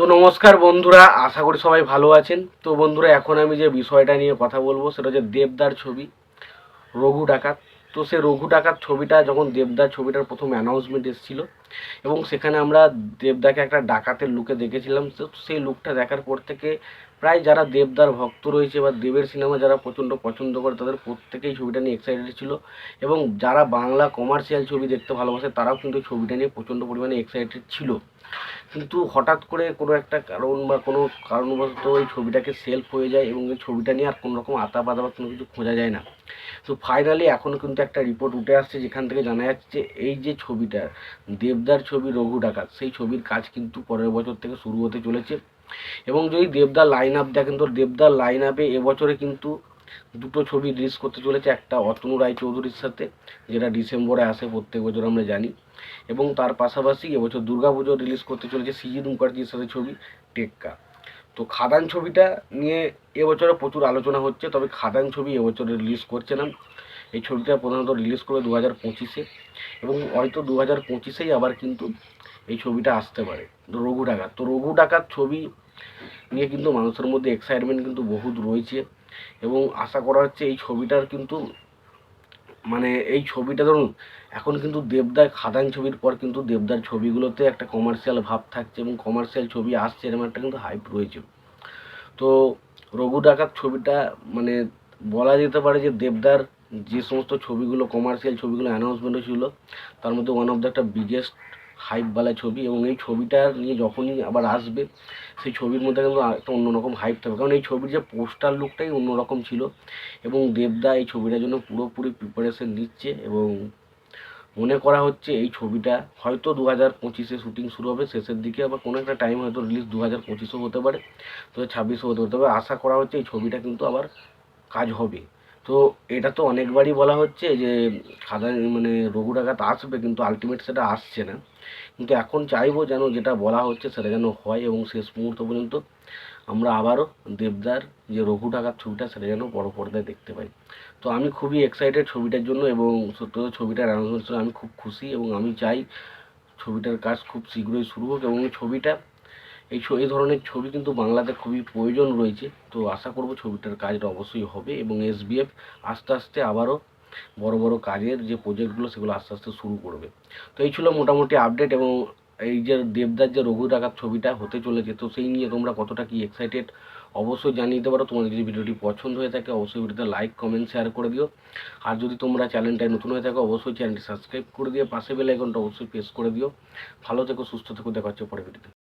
তো নমস্কার বন্ধুরা, আশা করি সবাই ভালো আছেন। তো বন্ধুরা, এখন আমি যে বিষয়টা নিয়ে কথা বলবো সেটা হচ্ছে দেবদার ছবি রঘু ডাকাত। তো সে রঘু ডাকাত ছবিটা যখন দেবদার ছবিটার প্রথম অ্যানাউন্সমেন্ট এসেছিল এবং সেখানে আমরা দেবদাকে একটা ডাকাতের লুকে দেখেছিলাম। তো সেই লুকটা দেখার পর থেকে প্রায় যারা দেবদার ভক্ত রয়েছে বা দেবের সিনেমা যারা প্রচণ্ড পছন্দ করে তাদের প্রত্যেকেই ছবিটা নিয়ে এক্সাইটেড ছিল, এবং যারা বাংলা কমার্শিয়াল ছবি দেখতে ভালোবাসে তারাও কিন্তু ছবিটা নিয়ে প্রচণ্ড পরিমাণে এক্সাইটেড ছিল। কিন্তু হঠাৎ করে কোনো একটা কারণ বা কোনো কারণবশত ওই ছবিটাকে সেলফ হয়ে যায় এবং এই ছবিটা নিয়ে আর কোনো রকম আতা পাতা বা কোনো কিছু খোঁজা যায় না। তো ফাইনালি এখনও কিন্তু একটা রিপোর্ট উঠে আসছে যেখান থেকে জানা যাচ্ছে এই যে ছবিটা দেবদার ছবি রঘু ডাকাত, সেই ছবির কাজ কিন্তু পরের বছর থেকে শুরু হতে চলেছে। এবং যদি দেবদার লাইন আপ দেখেন তো দেবদার লাইন আপে এবছরে কিন্তু দুটো ছবি রিলিজ করতে চলেছে, একটা অতনু রায়চৌধুরীর সাথে যেটা ডিসেম্বরে আসে প্রত্যেক বছর আমরা জানি, এবং তার পাশাপাশি এবছর দুর্গাপুজো রিলিজ করতে চলেছে সৃজিত মুখার্জির সাথে ছবি টেক্কা। তো খাদান ছবিটা নিয়ে এবছরে প্রচুর আলোচনা হচ্ছে, তবে খাদান ছবি এবছরে রিলিজ করছে না। এই ছবিটা প্রধানত রিলিজ করবে 2025-এ, এবং হয়তো 2025-এই আবার কিন্তু এই ছবিটা আসতে পারে। তো রঘু ডাকাত, তো রঘু ডাকাত ছবি নিয়ে কিন্তু মানুষের মধ্যে এক্সাইটমেন্ট কিন্তু বহুত রয়েছে, এবং আশা করা হচ্ছে এই ছবিটার কিন্তু মানে এই ছবিটা ধরুন এখন কিন্তু দেবদার খাদান ছবির পর কিন্তু দেবদার ছবিগুলোতে একটা কমার্শিয়াল ভাব থাকছে এবং কমার্শিয়াল ছবি আসছে, এরকম একটা কিন্তু হাইপ রয়েছে। তো রঘু ডাকাত ছবিটা মানে বলা যেতে পারে যে দেবদার যে সমস্ত ছবিগুলো কমার্শিয়াল ছবিগুলো অ্যানাউন্সমেন্ট হয়েছিল তার মধ্যে ওয়ান অফ দ্য একটা বিগেস্ট হাইপওয়ালা ছবি, এবং এই ছবিটা নিয়ে যখনই আবার আসবে সেই ছবির মধ্যে কিন্তু একটা অন্যরকম হাইপ থাকবে, কারণ এই ছবির যে পোস্টার লুকটাই অন্যরকম ছিল। এবং দেবদা এই ছবিটার জন্য পুরোপুরি প্রিপারেশন নিচ্ছে, এবং মনে করা হচ্ছে এই ছবিটা হয়তো 2025-এ শুটিং শুরু হবে শেষের দিকে, আবার কোনো একটা টাইম হয়তো রিলিজ 2025-ও হতে পারে, 2026-ও হতে পারে। তবে আশা করা হচ্ছে এই ছবিটা কিন্তু আবার কাজ হবে। তো এটা তো অনেকবারই বলা হচ্ছে যে খাদান মানে রঘু ডাকাত আসবে, কিন্তু আলটিমেট সেটা আসছে না। কিন্তু এখন চাইবো যেন যেটা বলা হচ্ছে সেটা যেন হয়, এবং শেষ মুহূর্ত পর্যন্ত আমরা আবারও দেবদার যে রঘু ডাকাত ছবিটা সেটা যেন বড় পর্দায় দেখতে পাই। তো আমি খুবই এক্সাইটেড ছবিটার জন্য, এবং সত্য কথা ছবিটার অ্যানাউন্সমেন্ট শুনে আমি খুব খুশি, এবং আমি চাই ছবিটার কাজ খুব শীঘ্রই শুরু হোক, এবং এই ছবিটা এই ধরনের ছবি কিন্তু বাংলাতে খুবই প্রয়োজন রয়েছে। তো আশা করব ছবিটার কাজটা অবশ্যই হবে, এবং এসবিএফ আস্তে আস্তে আবারও বড় বড় কাজের যে প্রজেক্টগুলো সেগুলো আস্তে আস্তে শুরু করবে। তো এই ছিল মোটামুটি আপডেট, এবং এই যে দেবদার যে রঘু ডাকাত ছবিটা হতে চলেছে তো সেই নিয়ে তোমরা কতটা কি এক্সাইটেড অবশ্যই জানিয়ে দিতে পারো। তোমাদের যদি ভিডিওটি পছন্দ হয়ে থাকে অবশ্যই ভিডিওতে লাইক কমেন্ট শেয়ার করে দিও, আর যদি তোমরা চ্যানেলটায় নতুন হয়ে থাকো অবশ্যই চ্যানেলটি সাবস্ক্রাইব করে দিয়ে পাশে বেল আইকনটা অবশ্যই প্রেস করে দিও। ভালো থেকো, সুস্থ থেকো, দেখা হচ্ছে পরে ভিডিওতে।